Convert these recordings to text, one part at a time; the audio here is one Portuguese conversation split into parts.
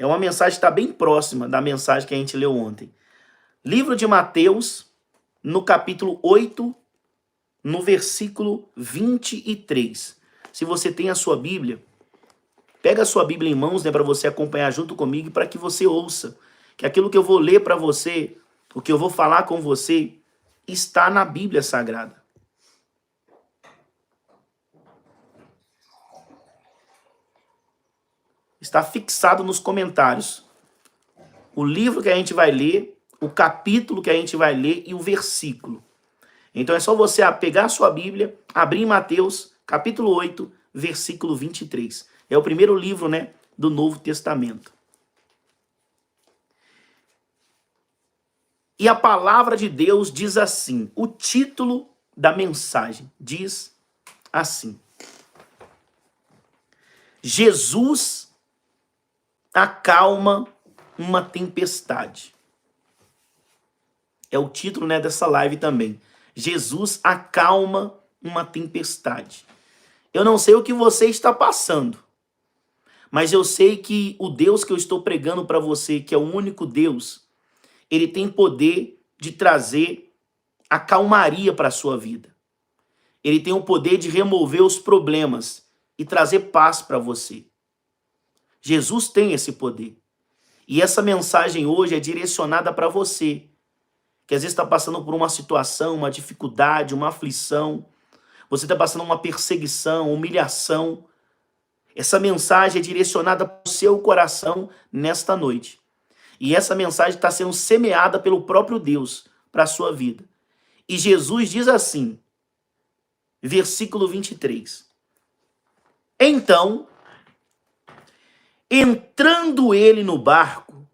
É uma mensagem que está bem próxima da mensagem que a gente leu ontem. Livro de Mateus, no capítulo 8, no versículo 23. Se você tem a sua Bíblia, pega a sua Bíblia em mãos, né, para você acompanhar junto comigo e para que você ouça que aquilo que eu vou ler para você, o que eu vou falar com você, está na Bíblia Sagrada. Está fixado nos comentários. O livro que a gente vai ler, o capítulo que a gente vai ler e o versículo. Então é só você pegar a sua Bíblia, abrir em Mateus, capítulo 8, versículo 23. É o primeiro livro, né, do Novo Testamento. E a palavra de Deus diz assim, o título da mensagem diz assim: Jesus acalma uma tempestade. É o título, né, dessa live também. Jesus acalma uma tempestade. Eu não sei o que você está passando, mas eu sei que o Deus que eu estou pregando para você, que é o único Deus, ele tem poder de trazer a calmaria para a sua vida. Ele tem o poder de remover os problemas e trazer paz para você. Jesus tem esse poder. E essa mensagem hoje é direcionada para você, que às vezes está passando por uma situação, uma dificuldade, uma aflição. Você está passando uma perseguição, humilhação. Essa mensagem é direcionada para o seu coração nesta noite. E essa mensagem está sendo semeada pelo próprio Deus para a sua vida. E Jesus diz assim, versículo 23. Então, entrando ele no barco,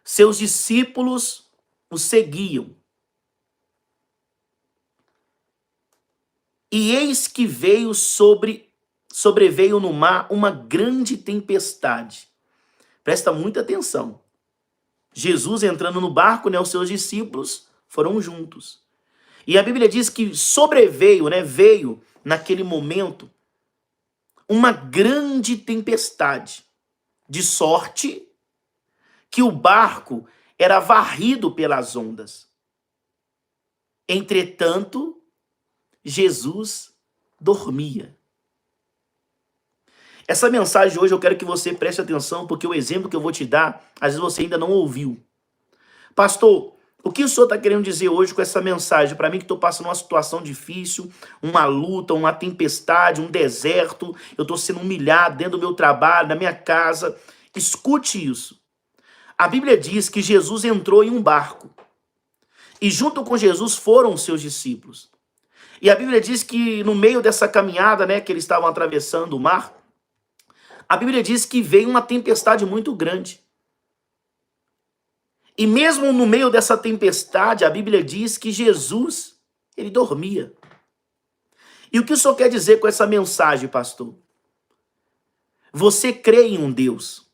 seus discípulos o seguiam. E eis que sobreveio no mar uma grande tempestade. Presta muita atenção. Jesus entrando no barco, né, os seus discípulos foram juntos. E a Bíblia diz que sobreveio, né, veio naquele momento uma grande tempestade, de sorte que o barco era varrido pelas ondas. Entretanto, Jesus dormia. Essa mensagem hoje eu quero que você preste atenção, porque o exemplo que eu vou te dar, às vezes você ainda não ouviu. Pastor, o que o senhor está querendo dizer hoje com essa mensagem? Para mim que estou passando uma situação difícil, uma luta, uma tempestade, um deserto, eu estou sendo humilhado dentro do meu trabalho, na minha casa. Escute isso. A Bíblia diz que Jesus entrou em um barco. E junto com Jesus foram os seus discípulos. E a Bíblia diz que no meio dessa caminhada, né, que eles estavam atravessando o mar, a Bíblia diz que veio uma tempestade muito grande. E mesmo no meio dessa tempestade, a Bíblia diz que Jesus, ele dormia. E o que o senhor quer dizer com essa mensagem, pastor? Você crê em um Deus.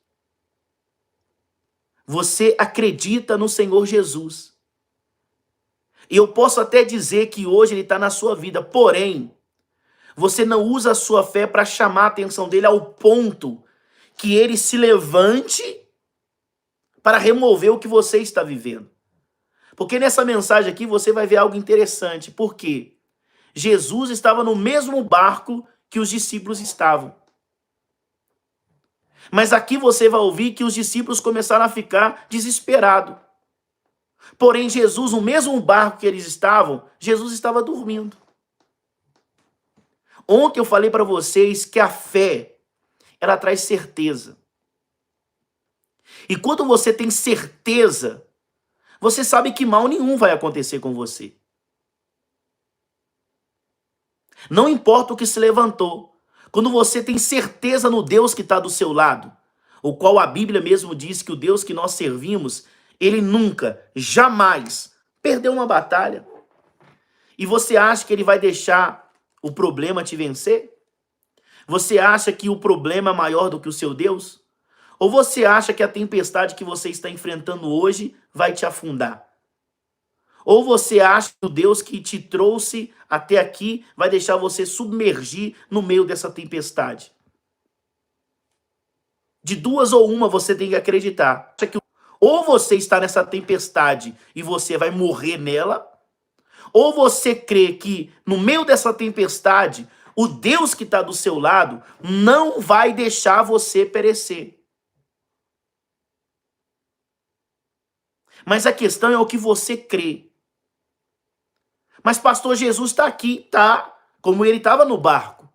Você acredita no Senhor Jesus. E eu posso até dizer que hoje ele está na sua vida, porém, você não usa a sua fé para chamar a atenção dele ao ponto que ele se levante para remover o que você está vivendo. Porque nessa mensagem aqui você vai ver algo interessante. Por quê? Jesus estava no mesmo barco que os discípulos estavam. Mas aqui você vai ouvir que os discípulos começaram a ficar desesperados. Porém, Jesus, no mesmo barco que eles estavam, Jesus estava dormindo. Ontem eu falei para vocês que a fé, ela traz certeza. E quando você tem certeza, você sabe que mal nenhum vai acontecer com você. Não importa o que se levantou. Quando você tem certeza no Deus que está do seu lado, o qual a Bíblia mesmo diz que o Deus que nós servimos, ele nunca, jamais perdeu uma batalha. E você acha que ele vai deixar o problema te vencer? Você acha que o problema é maior do que o seu Deus? Ou você acha que a tempestade que você está enfrentando hoje vai te afundar? Ou você acha que o Deus que te trouxe até aqui vai deixar você submergir no meio dessa tempestade? De duas ou uma você tem que acreditar. Ou você está nessa tempestade e você vai morrer nela, ou você crê que no meio dessa tempestade, o Deus que está do seu lado não vai deixar você perecer. Mas a questão é o que você crê. Mas pastor, Jesus está aqui, tá? Como ele estava no barco.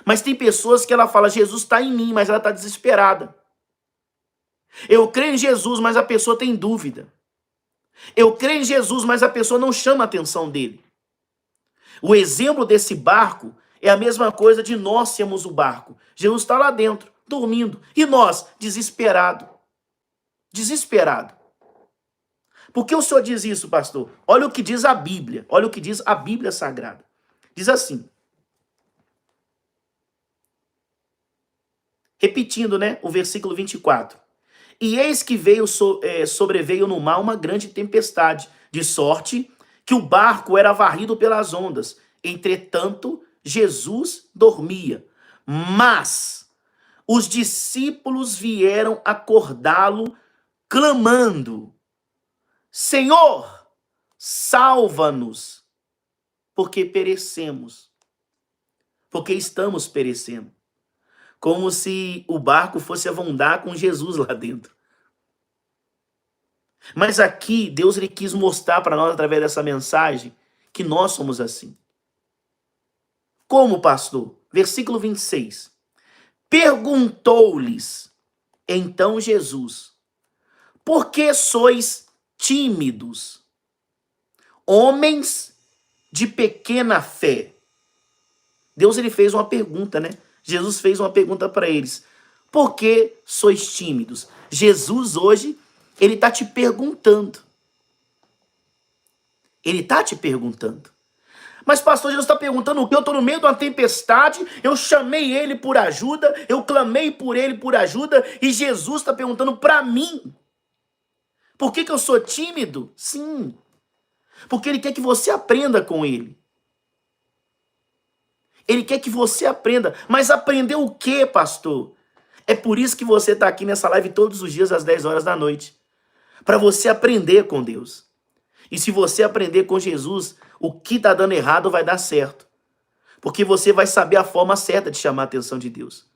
Mas tem pessoas que ela fala, Jesus está em mim, mas ela está desesperada. Eu creio em Jesus, mas a pessoa tem dúvida. Eu creio em Jesus, mas a pessoa não chama a atenção dele. O exemplo desse barco é a mesma coisa de nós sermos o barco. Jesus está lá dentro, dormindo. E nós, desesperado. Desesperado. Por que o senhor diz isso, pastor? Olha o que diz a Bíblia. Olha o que diz a Bíblia Sagrada. Diz assim. Repetindo, né? O versículo 24. E eis que sobreveio no mar uma grande tempestade, de sorte que o barco era varrido pelas ondas. Entretanto, Jesus dormia. Mas os discípulos vieram acordá-lo, clamando: Senhor, salva-nos, porque perecemos. Porque estamos perecendo. Como se o barco fosse afundar com Jesus lá dentro. Mas aqui, Deus ele quis mostrar para nós, através dessa mensagem, que nós somos assim. Como, pastor? Versículo 26. Perguntou-lhes, então Jesus, por que sois tímidos, homens de pequena fé? Deus ele fez uma pergunta, né? Jesus fez uma pergunta para eles. Por que sois tímidos? Jesus hoje, ele está te perguntando. Ele está te perguntando. Mas pastor, Jesus está perguntando o quê? Eu estou no meio de uma tempestade, eu chamei ele por ajuda, eu clamei por ele por ajuda, e Jesus está perguntando para mim. Por que eu sou tímido? Sim. Porque ele quer que você aprenda com ele. Ele quer que você aprenda. Mas aprender o quê, pastor? É por isso que você está aqui nessa live todos os dias às 10 horas da noite. Para você aprender com Deus. E se você aprender com Jesus, o que está dando errado vai dar certo. Porque você vai saber a forma certa de chamar a atenção de Deus.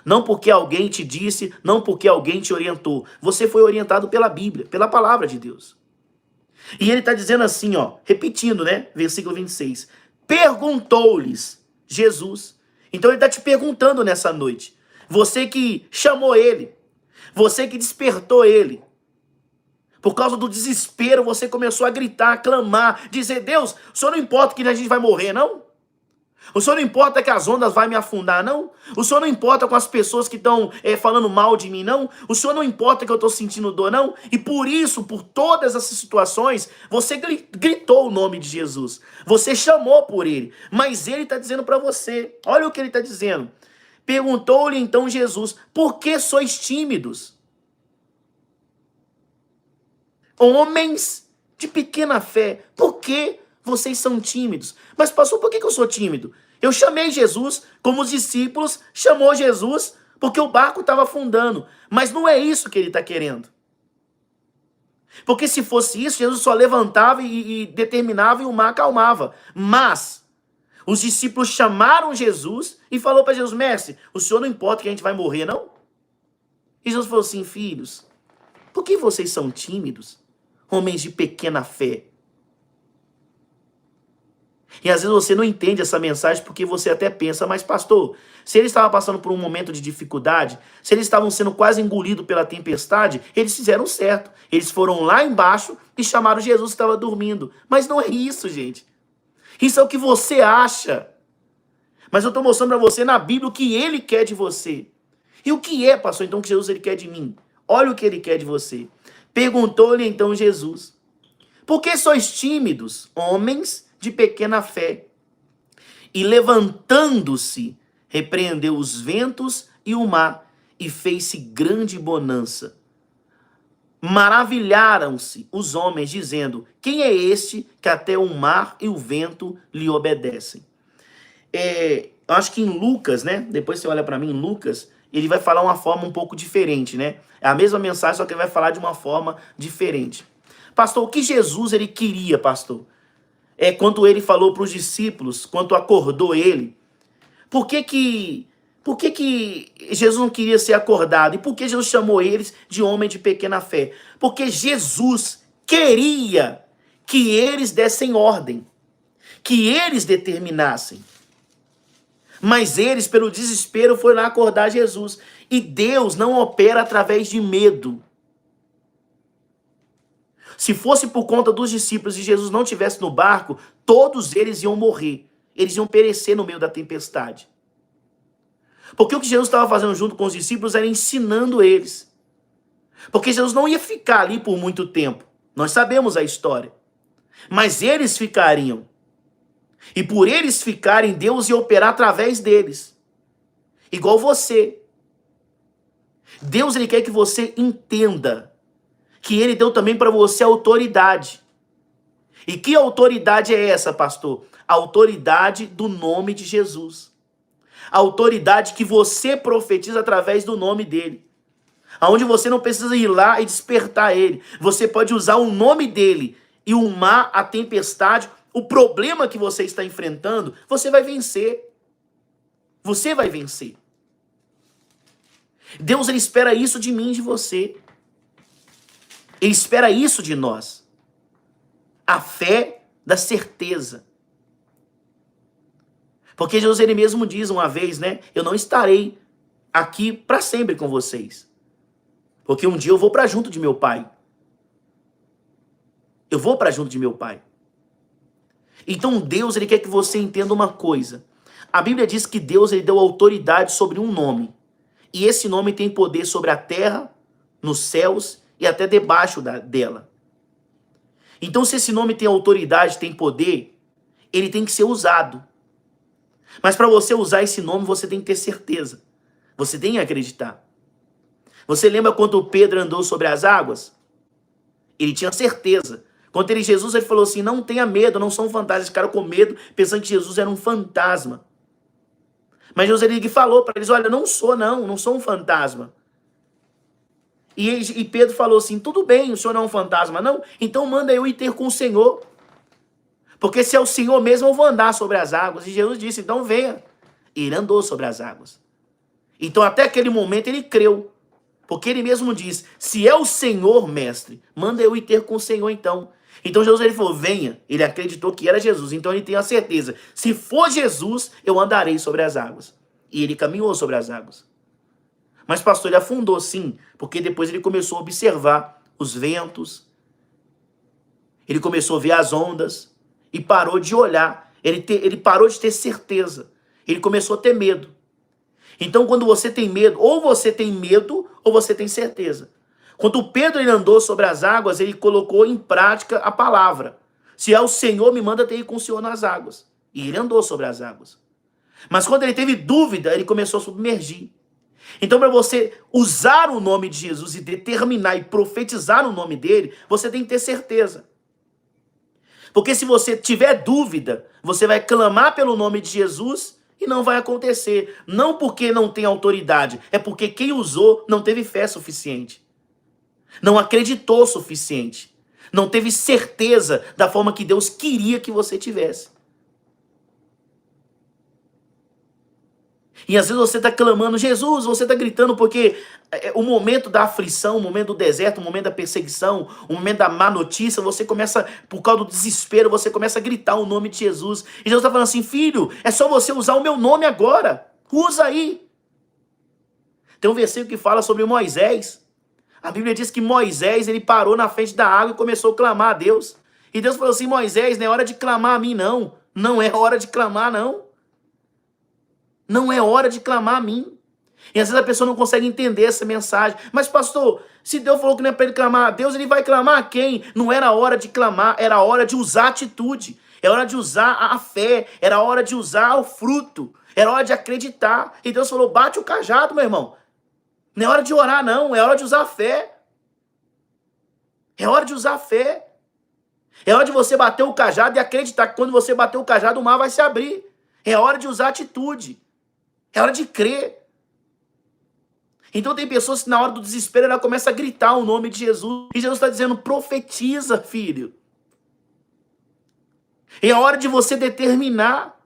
Não porque alguém te disse, não porque alguém te orientou. Você foi orientado pela Bíblia, pela palavra de Deus. E ele está dizendo assim, ó, repetindo, né? Versículo 26. Perguntou-lhes Jesus. Então ele está te perguntando nessa noite. Você que chamou ele. Você que despertou ele. Por causa do desespero, você começou a gritar, a clamar, dizer, Deus, o senhor não importa que a gente vai morrer, não? O senhor não importa que as ondas vão me afundar, não? O senhor não importa com as pessoas que estão falando mal de mim, não? O senhor não importa que eu estou sentindo dor, não? E por isso, por todas essas situações, você gritou o nome de Jesus. Você chamou por ele. Mas ele está dizendo para você, olha o que ele está dizendo. Perguntou-lhe então Jesus, por que sois tímidos? Homens de pequena fé, por que vocês são tímidos? Mas pastor, por que eu sou tímido? Eu chamei Jesus, como os discípulos chamou Jesus, porque o barco estava afundando. Mas não é isso que ele está querendo. Porque se fosse isso, Jesus só levantava e determinava e o mar acalmava. Mas os discípulos chamaram Jesus e falou para Jesus, mestre, o senhor não importa que a gente vai morrer, não? E Jesus falou assim, filhos, por que vocês são tímidos? Homens de pequena fé. E às vezes você não entende essa mensagem porque você até pensa, mas pastor, se eles estavam passando por um momento de dificuldade, se eles estavam sendo quase engolidos pela tempestade, eles fizeram certo. Eles foram lá embaixo e chamaram Jesus que estava dormindo. Mas não é isso, gente. Isso é o que você acha. Mas eu estou mostrando para você na Bíblia o que ele quer de você. E o que é, pastor, então, que Jesus ele quer de mim? Olha o que ele quer de você. Perguntou-lhe então Jesus, por que sois tímidos, homens de pequena fé? E levantando-se, repreendeu os ventos e o mar, e fez-se grande bonança. Maravilharam-se os homens, dizendo, quem é este que até o mar e o vento lhe obedecem? Eu acho que em Lucas, né? Depois você olha para mim, em Lucas, ele vai falar uma forma um pouco diferente, né? É a mesma mensagem, só que ele vai falar de uma forma diferente. Pastor, o que Jesus ele queria, pastor? Quando ele falou para os discípulos, quando acordou ele, por que Jesus não queria ser acordado? E por que Jesus chamou eles de homem de pequena fé? Porque Jesus queria que eles dessem ordem, que eles determinassem. Mas eles, pelo desespero, foram lá acordar Jesus. E Deus não opera através de medo. Se fosse por conta dos discípulos e Jesus não estivesse no barco, todos eles iam morrer. Eles iam perecer no meio da tempestade. Porque o que Jesus estava fazendo junto com os discípulos era ensinando eles. Porque Jesus não ia ficar ali por muito tempo. Nós sabemos a história. Mas eles ficariam. E por eles ficarem, Deus ia operar através deles. Igual você. Deus ele quer que você entenda que ele deu também para você autoridade. E que autoridade é essa, pastor? A autoridade do nome de Jesus. A autoridade que você profetiza através do nome dele. Aonde você não precisa ir lá e despertar ele. Você pode usar o nome dele e o mar, a tempestade, o problema que você está enfrentando, você vai vencer. Você vai vencer. Deus ele espera isso de mim e de você. Ele espera isso de nós. A fé da certeza. Porque Jesus ele mesmo diz uma vez, né? Eu não estarei aqui para sempre com vocês. Porque um dia eu vou para junto de meu Pai. Eu vou para junto de meu Pai. Então Deus ele quer que você entenda uma coisa. A Bíblia diz que Deus ele deu autoridade sobre um nome. E esse nome tem poder sobre a terra, nos céus e até debaixo dela. Então se esse nome tem autoridade, tem poder, ele tem que ser usado. Mas para você usar esse nome, você tem que ter certeza. Você tem que acreditar. Você lembra quando Pedro andou sobre as águas? Ele tinha certeza. Quando Jesus ele falou assim, não tenha medo, não são fantasmas. Esse cara com medo, pensando que Jesus era um fantasma. Mas Jesus ele falou para eles, olha, não sou um fantasma. E Pedro falou assim, tudo bem, o senhor não é um fantasma, não? Então manda eu ir ter com o Senhor. Porque se é o Senhor mesmo, eu vou andar sobre as águas. E Jesus disse, então venha. E ele andou sobre as águas. Então até aquele momento ele creu. Porque ele mesmo diz, se é o Senhor, mestre, manda eu ir ter com o Senhor então. Então Jesus ele falou, venha. Ele acreditou que era Jesus. Então ele tem a certeza, se for Jesus, eu andarei sobre as águas. E ele caminhou sobre as águas. Mas pastor, ele afundou sim, porque depois ele começou a observar os ventos. Ele começou a ver as ondas e parou de olhar. Ele parou de ter certeza. Ele começou a ter medo. Então quando você tem medo, ou você tem medo, ou você tem certeza. Quando Pedro ele andou sobre as águas, ele colocou em prática a palavra. Se é o Senhor, me manda ter ir com o Senhor nas águas. E ele andou sobre as águas. Mas quando ele teve dúvida, ele começou a submergir. Então, para você usar o nome de Jesus e determinar e profetizar o nome dele, você tem que ter certeza. Porque se você tiver dúvida, você vai clamar pelo nome de Jesus e não vai acontecer. Não porque não tem autoridade, é porque quem usou não teve fé suficiente. Não acreditou o suficiente. Não teve certeza da forma que Deus queria que você tivesse. E às vezes você está clamando, Jesus, você está gritando porque o momento da aflição, o momento do deserto, o momento da perseguição, o momento da má notícia, você começa, por causa do desespero, você começa a gritar o nome de Jesus. E Jesus está falando assim, filho, é só você usar o meu nome agora. Usa aí. Tem um versículo que fala sobre Moisés. A Bíblia diz que Moisés, ele parou na frente da água e começou a clamar a Deus. E Deus falou assim, Moisés, não é hora de clamar a mim, não. Não é hora de clamar, não. Não é hora de clamar a mim. E às vezes a pessoa não consegue entender essa mensagem. Mas pastor, se Deus falou que não é para ele clamar a Deus, ele vai clamar a quem? Não era hora de clamar, era hora de usar a atitude. Era hora de usar a fé, era hora de usar o fruto. Era hora de acreditar. E Deus falou, bate o cajado, meu irmão. Não é hora de orar, não. É hora de usar a fé. É hora de usar a fé. É hora de você bater o cajado e acreditar que quando você bater o cajado, o mar vai se abrir. É hora de usar a atitude. É hora de crer. Então tem pessoas que na hora do desespero ela começa a gritar o nome de Jesus. E Jesus está dizendo, profetiza, filho. É a hora de você determinar.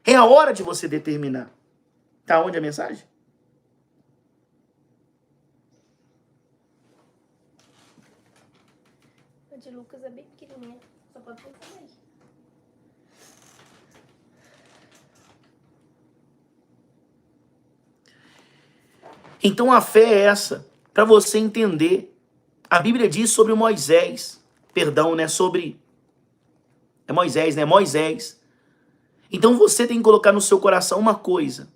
É a hora de você determinar. Tá onde a mensagem? A de Lucas é bem pequenininha. Só pode pensar aí. Então a fé é essa, para você entender. A Bíblia diz sobre Moisés, perdão, né, sobre... É Moisés, né, Moisés. Então você tem que colocar no seu coração uma coisa.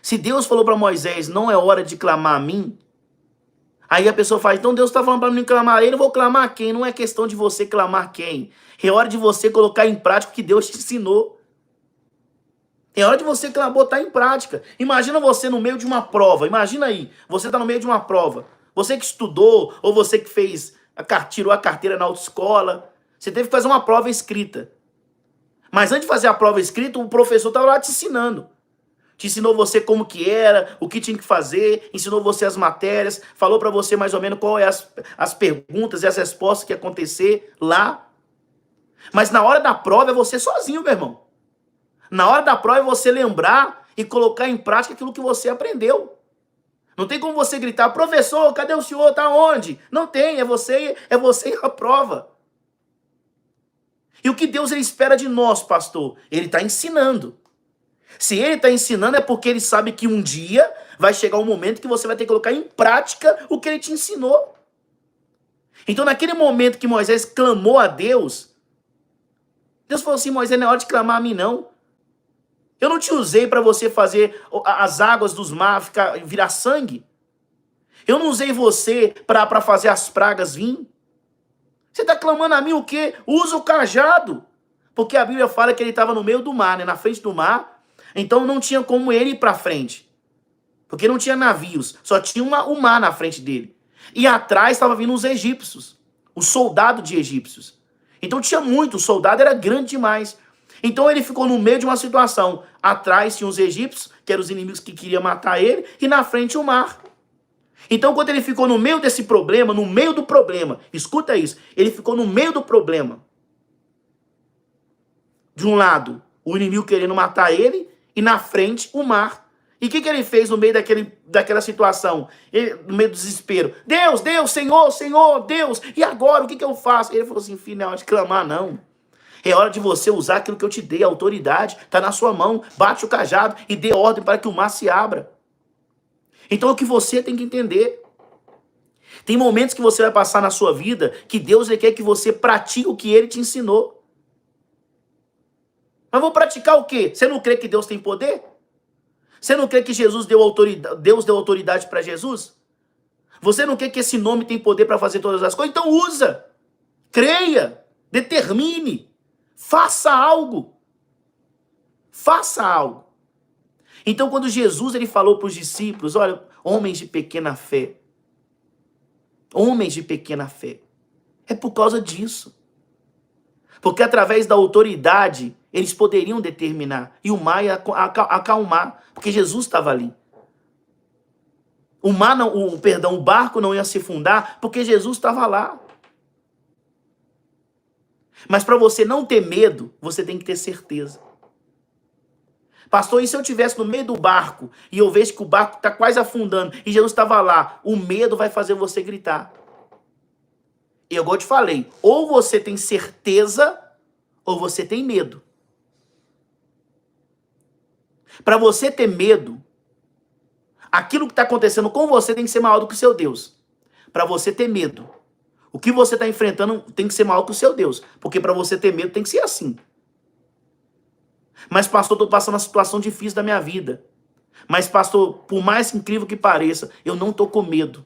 Se Deus falou para Moisés, não é hora de clamar a mim, aí a pessoa fala, então Deus está falando para mim clamar a ele, eu vou clamar a quem? Não é questão de você clamar quem. É hora de você colocar em prática o que Deus te ensinou. É hora de você botar em prática. Imagina você no meio de uma prova. Imagina aí, você está no meio de uma prova. Você que estudou, ou você que tirou a carteira na autoescola, você teve que fazer uma prova escrita. Mas antes de fazer a prova escrita, o professor estava lá te ensinando. Te ensinou você como que era, o que tinha que fazer, ensinou você as matérias, falou para você mais ou menos qual é as perguntas e as respostas que ia acontecer lá. Mas na hora da prova é você sozinho, meu irmão. Na hora da prova é você lembrar e colocar em prática aquilo que você aprendeu. Não tem como você gritar, professor, cadê o senhor? Tá onde? Não tem, é você e a prova. E o que Deus ele espera de nós, pastor? Ele está ensinando. Se ele está ensinando é porque ele sabe que um dia vai chegar um momento que você vai ter que colocar em prática o que ele te ensinou. Então naquele momento que Moisés clamou a Deus, Deus falou assim, Moisés, não é hora de clamar a mim não. Eu não te usei para você fazer as águas dos mares virar sangue. Eu não usei você para fazer as pragas vir. Você está clamando a mim o quê? Usa o cajado. Porque a Bíblia fala que ele estava no meio do mar, né? Na frente do mar. Então não tinha como ele ir para frente. Porque não tinha navios. Só tinha o mar na frente dele. E atrás estavam vindo os egípcios. Os soldados de egípcios. Então tinha muito. O soldado era grande demais. Então ele ficou no meio de uma situação. Atrás tinha os egípcios, que eram os inimigos que queriam matar ele, e na frente o mar. Então quando ele ficou no meio desse problema, no meio do problema, escuta isso, ele ficou no meio do problema. De um lado, o inimigo querendo matar ele, e na frente o mar. E o que ele fez no meio daquela situação? No meio do desespero. Deus, Deus, Senhor, Senhor, Deus, e agora o que eu faço? Ele falou assim, filho, não é hora de clamar não. É hora de você usar aquilo que eu te dei, a autoridade está na sua mão. Bate o cajado e dê ordem para que o mar se abra. Então é o que você tem que entender. Tem momentos que você vai passar na sua vida que Deus ele quer que você pratique o que ele te ensinou. Mas vou praticar o quê? Você não crê que Deus tem poder? Você não crê que Deus deu autoridade para Jesus? Você não crê que esse nome tem poder para fazer todas as coisas? Então usa. Creia. Determine. Faça algo. Faça algo. Então, quando Jesus ele falou para os discípulos, olha, homens de pequena fé. Homens de pequena fé. É por causa disso. Porque através da autoridade, eles poderiam determinar. E o mar ia acalmar. Porque Jesus estava ali. O barco não ia se afundar, porque Jesus estava lá. Mas para você não ter medo, você tem que ter certeza. Pastor, e se eu estivesse no meio do barco e eu vejo que o barco está quase afundando e Jesus estava lá, o medo vai fazer você gritar. E eu te falei, ou você tem certeza ou você tem medo. Para você ter medo, aquilo que está acontecendo com você tem que ser maior do que o seu Deus. Para você ter medo, o que você está enfrentando tem que ser maior que o seu Deus. Porque para você ter medo tem que ser assim. Mas pastor, estou passando uma situação difícil da minha vida. Mas pastor, por mais incrível que pareça, eu não estou com medo.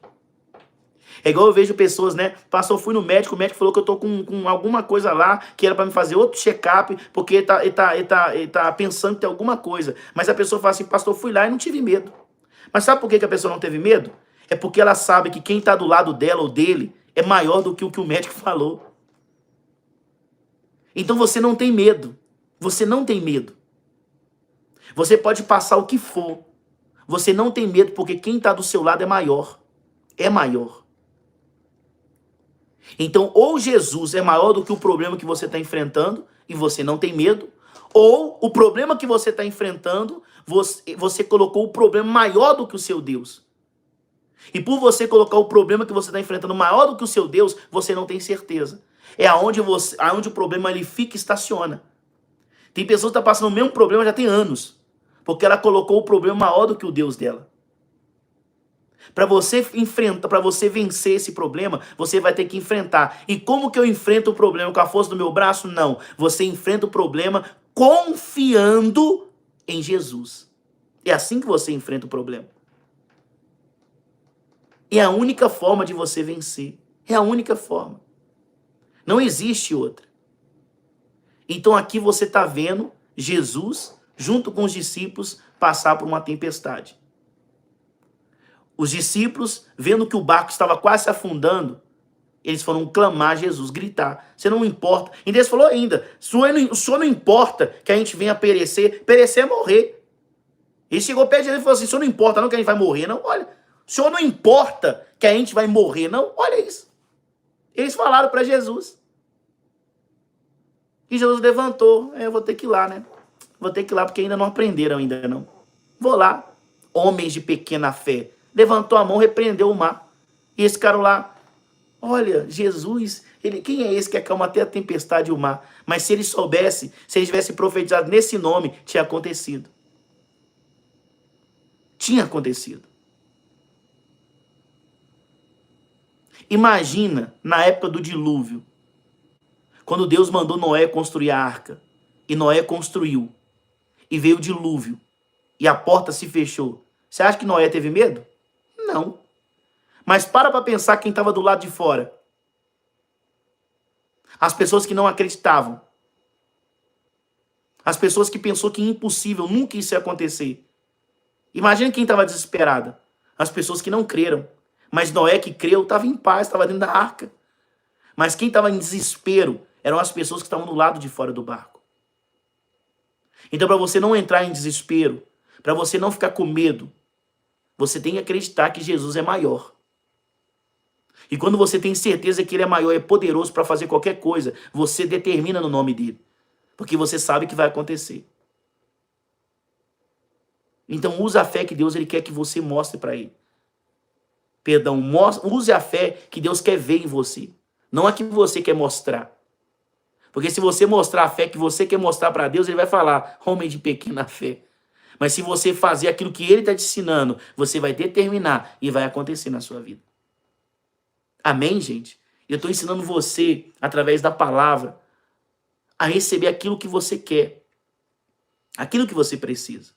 É igual eu vejo pessoas, né? Pastor, eu fui no médico, o médico falou que eu estou com alguma coisa lá, que era para me fazer outro check-up, porque ele tá pensando que tem alguma coisa. Mas a pessoa fala assim, pastor, eu fui lá e não tive medo. Mas sabe por que a pessoa não teve medo? É porque ela sabe que quem está do lado dela ou dele é maior do que o que o médico falou. Então você não tem medo. Você não tem medo. Você pode passar o que for. Você não tem medo porque quem está do seu lado é maior. É maior. Então, ou Jesus é maior do que o problema que você está enfrentando e você não tem medo, ou o problema que você está enfrentando, você colocou o problema maior do que o seu Deus. E por você colocar o problema que você está enfrentando maior do que o seu Deus, você não tem certeza. É aonde o problema ele fica e estaciona. Tem pessoas que estão passando o mesmo problema já tem anos, porque ela colocou o problema maior do que o Deus dela. Para você enfrentar, para você vencer esse problema, você vai ter que enfrentar. E como que eu enfrento o problema? Com a força do meu braço? Não. Você enfrenta o problema confiando em Jesus. É assim que você enfrenta o problema. É a única forma de você vencer. É a única forma. Não existe outra. Então aqui você está vendo Jesus, junto com os discípulos, passar por uma tempestade. Os discípulos, vendo que o barco estava quase se afundando, eles foram clamar a Jesus, gritar. Você não importa. E Deus falou ainda, o senhor não importa que a gente venha perecer. Perecer é morrer. Ele chegou perto de ele e falou assim, o senhor não importa não que a gente vai morrer, não? Olha, o senhor não importa que a gente vai morrer, não? Olha isso. Eles falaram para Jesus. E Jesus levantou. Eu vou ter que ir lá, né? Vou ter que ir lá porque ainda não aprenderam ainda não. Vou lá. Homens de pequena fé. Levantou a mão, repreendeu o mar. E esse cara lá, olha, Jesus, quem é esse que acalma até a tempestade e o mar? Mas se ele soubesse, se ele tivesse profetizado nesse nome, tinha acontecido. Tinha acontecido. Imagina, na época do dilúvio, quando Deus mandou Noé construir a arca, e Noé construiu, e veio o dilúvio, e a porta se fechou. Você acha que Noé teve medo? Não. Mas para pensar quem estava do lado de fora. As pessoas que não acreditavam. As pessoas que pensou que impossível, nunca isso ia acontecer. Imagina quem estava desesperada. As pessoas que não creram. Mas Noé que creu estava em paz, estava dentro da arca. Mas quem estava em desespero eram as pessoas que estavam do lado de fora do barco. Então, para você não entrar em desespero, para você não ficar com medo, você tem que acreditar que Jesus é maior. E quando você tem certeza que ele é maior, é poderoso para fazer qualquer coisa, você determina no nome dele. Porque você sabe que vai acontecer. Então use a fé que Deus ele quer que você mostre para ele. Perdão, use a fé que Deus quer ver em você. Não a que você quer mostrar. Porque se você mostrar a fé que você quer mostrar para Deus, ele vai falar, homem de pequena fé. Mas se você fazer aquilo que ele está te ensinando, você vai determinar e vai acontecer na sua vida. Amém, gente? Eu estou ensinando você, através da palavra, a receber aquilo que você quer. Aquilo que você precisa.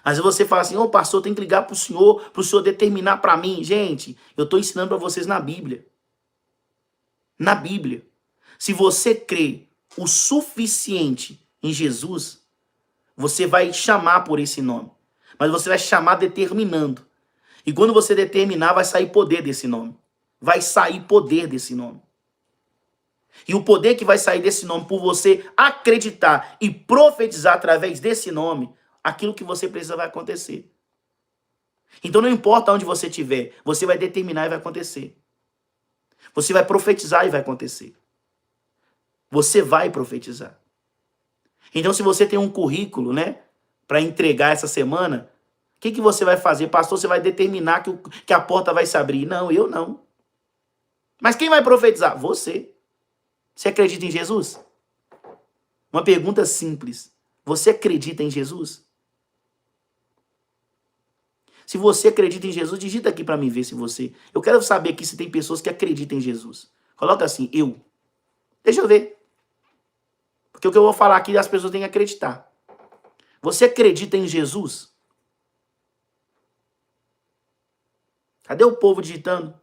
Às vezes você fala assim, ô pastor, tem que ligar para o senhor determinar para mim. Gente, eu estou ensinando para vocês na Bíblia. Na Bíblia. Se você crê o suficiente em Jesus, você vai chamar por esse nome. Mas você vai chamar determinando. E quando você determinar, vai sair poder desse nome. Vai sair poder desse nome. E o poder que vai sair desse nome, por você acreditar e profetizar através desse nome, aquilo que você precisa vai acontecer. Então não importa onde você estiver, você vai determinar e vai acontecer. Você vai profetizar e vai acontecer. Você vai profetizar. Então se você tem um currículo, né, para entregar essa semana, o que você vai fazer? Pastor, você vai determinar que a porta vai se abrir. Não, eu não. Mas quem vai profetizar? Você. Você acredita em Jesus? Uma pergunta simples. Você acredita em Jesus? Se você acredita em Jesus, digita aqui para mim ver se você... Eu quero saber aqui se tem pessoas que acreditam em Jesus. Coloca assim, eu. Deixa eu ver. Porque o que eu vou falar aqui, as pessoas têm que acreditar. Você acredita em Jesus? Cadê o povo digitando?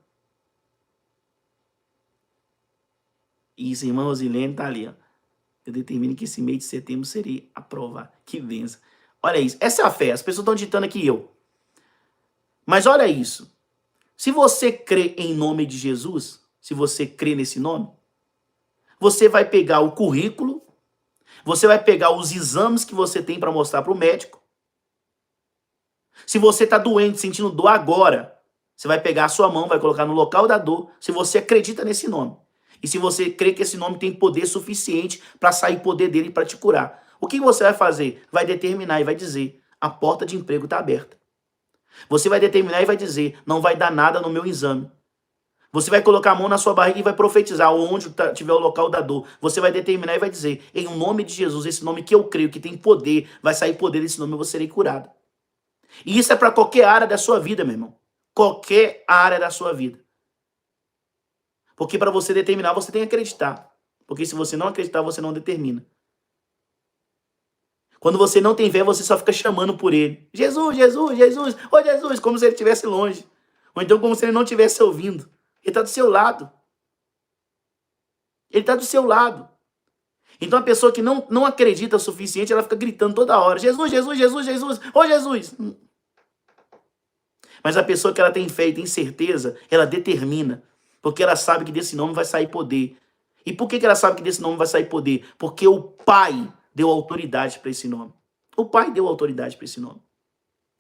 Isso, irmã Rosilene tá ali, ó. Eu determino que esse mês de setembro seria aprovado. Que benção. Olha isso. Essa é a fé. As pessoas estão digitando aqui eu. Mas olha isso. Se você crê em nome de Jesus, se você crê nesse nome, você vai pegar o currículo, você vai pegar os exames que você tem para mostrar para o médico, Se você está doente, sentindo dor agora, você vai pegar a sua mão, vai colocar no local da dor, se você acredita nesse nome. E se você crê que esse nome tem poder suficiente para sair poder dele para te curar. O que você vai fazer? Vai determinar e vai dizer, a porta de emprego está aberta. Você vai determinar e vai dizer, não vai dar nada no meu exame. Você vai colocar a mão na sua barriga e vai profetizar onde tiver o local da dor. Você vai determinar e vai dizer, em nome de Jesus, esse nome que eu creio que tem poder, vai sair poder desse nome, eu vou serei curado. E isso é para qualquer área da sua vida, meu irmão. Qualquer área da sua vida. Porque para você determinar, você tem que acreditar. Porque se você não acreditar, você não determina. Quando você não tem fé, você só fica chamando por ele. Jesus, Jesus, Jesus, ô Jesus, como se ele estivesse longe. Ou então como se ele não estivesse ouvindo. Ele está do seu lado. Ele está do seu lado. Então a pessoa que não acredita o suficiente, ela fica gritando toda hora. Jesus, Jesus, Jesus, Jesus, ô Jesus. Mas a pessoa que ela tem fé e tem certeza, ela determina. Porque ela sabe que desse nome vai sair poder. E por que ela sabe que desse nome vai sair poder? Porque o Pai deu autoridade para esse nome. O Pai deu autoridade para esse nome.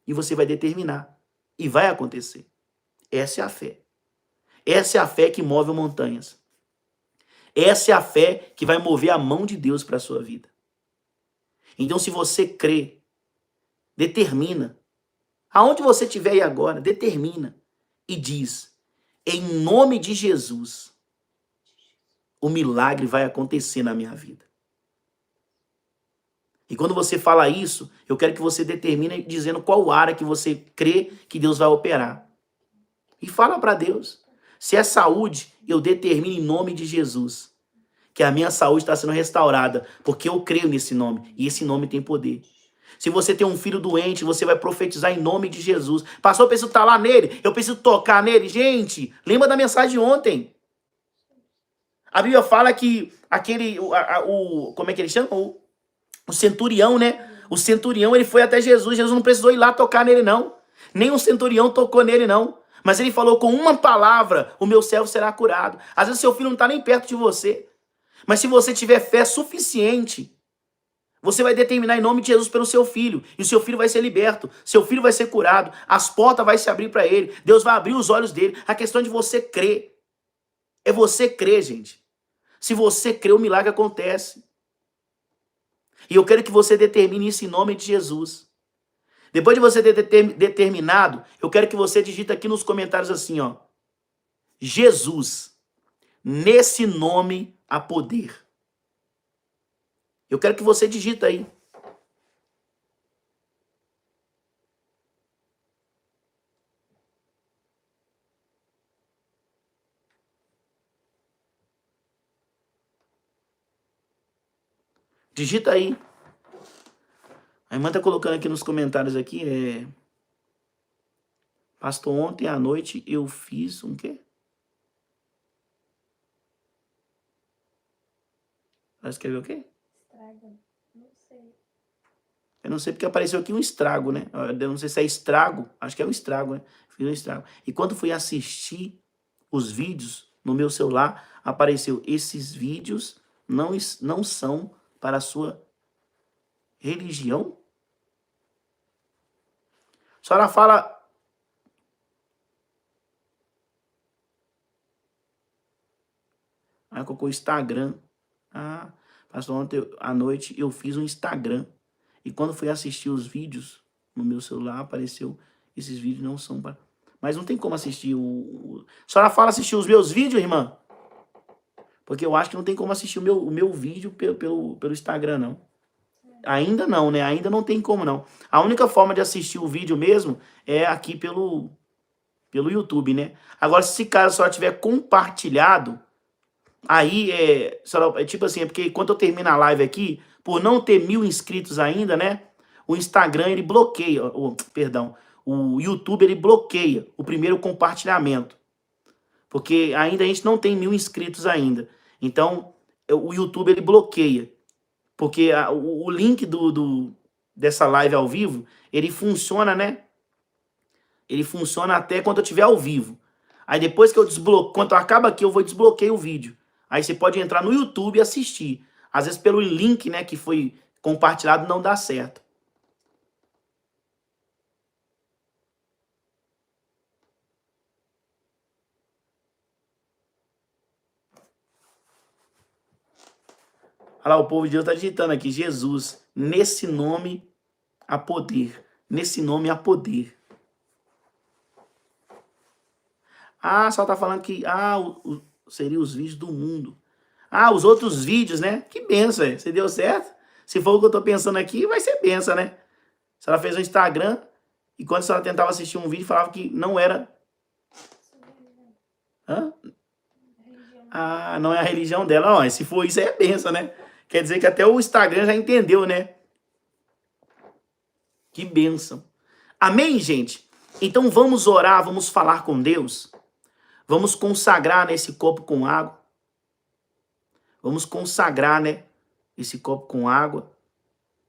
E você vai determinar. E vai acontecer. Essa é a fé. Essa é a fé que move montanhas. Essa é a fé que vai mover a mão de Deus para a sua vida. Então, se você crê, determina. Aonde você estiver aí agora, determina. E diz, em nome de Jesus, o milagre vai acontecer na minha vida. E quando você fala isso, eu quero que você determine dizendo qual área que você crê que Deus vai operar. E fala para Deus. Se é saúde, eu determino em nome de Jesus que a minha saúde está sendo restaurada, porque eu creio nesse nome, e esse nome tem poder. Se você tem um filho doente, você vai profetizar em nome de Jesus. Pastor, eu preciso estar lá nele, eu preciso tocar nele. Gente, lembra da mensagem de ontem. A Bíblia fala que aquele, como é que ele chama? O centurião, né? O centurião, ele foi até Jesus. Jesus não precisou ir lá tocar nele, não. Nem o centurião tocou nele, não. Mas ele falou, com uma palavra, o meu servo será curado. Às vezes seu filho não está nem perto de você. Mas se você tiver fé suficiente, você vai determinar em nome de Jesus pelo seu filho. E o seu filho vai ser liberto. Seu filho vai ser curado. As portas vão se abrir para ele. Deus vai abrir os olhos dele. A questão é de você crer. É você crer, gente. Se você crer, o milagre acontece. E eu quero que você determine isso em nome de Jesus. Depois de você ter determinado, eu quero que você digita aqui nos comentários assim, ó. Jesus, nesse nome há poder. Eu quero que você digita aí. Digita aí. A irmã tá colocando aqui nos comentários aqui, Pastor, ontem à noite eu fiz um quê? Ela escreveu o quê? Estraga. Não sei. Eu não sei porque apareceu aqui um estrago, né? Eu não sei se é estrago. Acho que é um estrago, né? Fiz um estrago. E quando fui assistir os vídeos no meu celular, apareceu, esses vídeos não são para a sua religião? A senhora fala... Aí colocou Instagram. Ah, pastor, ontem à noite eu fiz um Instagram. E quando fui assistir os vídeos no meu celular, apareceu, esses vídeos não são para... Mas não tem como assistir A senhora fala assistir os meus vídeos, irmã? Porque eu acho que não tem como assistir o meu vídeo pelo Instagram, não. Ainda não, né? Ainda não tem como, não. A única forma de assistir o vídeo mesmo é aqui pelo YouTube, né? Agora, se caso a senhora tiver compartilhado, aí é tipo assim, é porque quando eu termino a live aqui, por não ter 1000 inscritos ainda, né? O Instagram, ele bloqueia, o YouTube, ele bloqueia o primeiro compartilhamento. Porque ainda a gente não tem 1000 inscritos ainda. Então, o YouTube, ele bloqueia. Porque o link dessa live ao vivo, ele funciona, né? Ele funciona até quando eu estiver ao vivo. Aí depois que eu desbloqueio, quando acaba aqui, eu vou desbloquear o vídeo. Aí você pode entrar no YouTube e assistir. Às vezes pelo link, né, que foi compartilhado não dá certo. Olha lá, o povo de Deus está digitando aqui, Jesus, nesse nome há poder. Nesse nome há poder. Ah, só tá falando que seria os vídeos do mundo. Ah, os outros vídeos, né? Que benção, você deu certo? Se for o que eu tô pensando aqui, vai ser benção, né? Se ela fez um Instagram e quando ela tentava assistir um vídeo, falava que não era... Hã? Ah, não é a religião dela. Ó, se for isso, é benção, né? Quer dizer que até o Instagram já entendeu, né? Que bênção. Amém, gente? Então vamos orar, vamos falar com Deus. Vamos consagrar esse copo com água. Vamos consagrar, né? Esse copo com água.